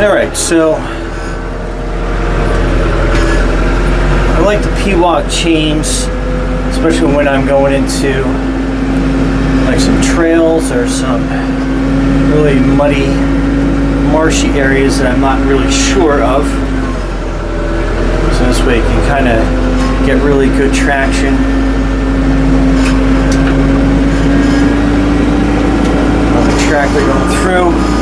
Alright, so I like the pewag chains, especially when I'm going into like some trails or some really muddy, marshy areas that I'm not really sure of. So this way you can kind of get really good traction. On the tractor going through.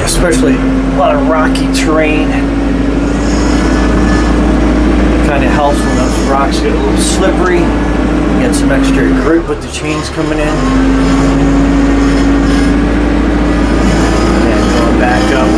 Especially a lot of rocky terrain. Kind of helps when those rocks get a little slippery. Get some extra grip with the chains coming in. And going back up.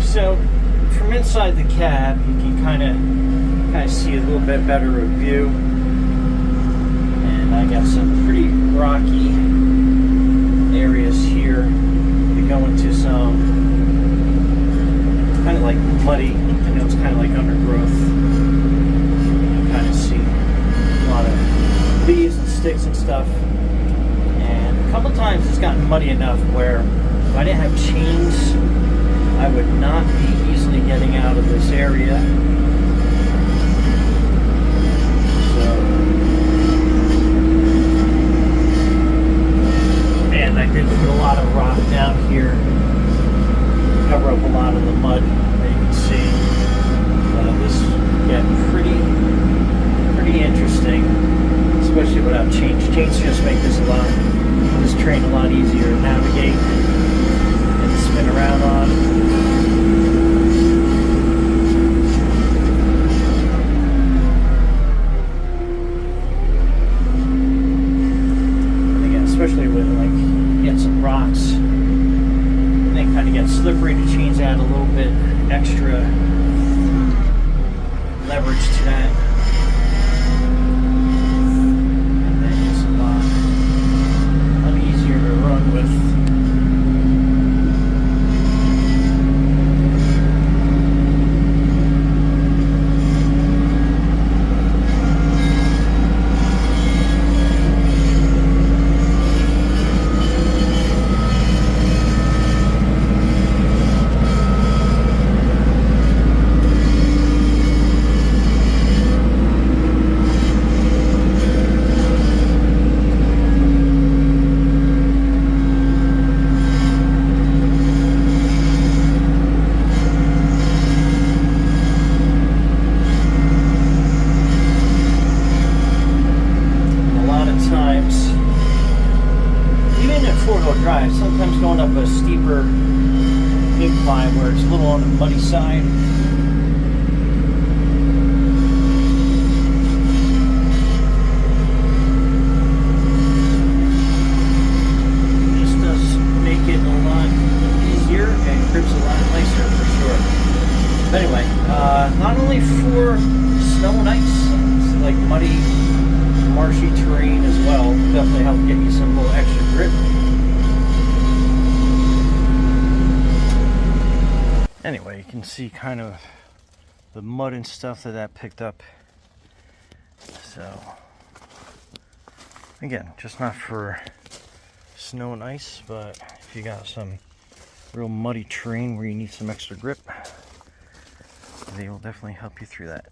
So from inside the cab, you can kind of see a little bit better of view. And I got some pretty rocky areas here. We go into some kind of like muddy. I know it's kind of like undergrowth. You can kind of see a lot of leaves and sticks and stuff. And a couple times it's gotten muddy enough where if I didn't have chains, I would not be easily getting out of this area. And I did put a lot of rock down here, cover up a lot of the mud that you can see. This get pretty interesting, especially without chains. Chains just make this terrain a lot easier to navigate and spin around on. Especially with like get some rocks, and they kind of get slippery. The chains add a little bit extra leverage to that, and then it's a lot easier to run with. side. This does make it a lot easier and grips a lot nicer for sure. But anyway, not only for snow and ice, it's like muddy, marshy terrain as well. Definitely help get you some little extra grip. Anyway, you can see kind of the mud and stuff that picked up. So, again, just not for snow and ice, but if you got some real muddy terrain where you need some extra grip, they will definitely help you through that.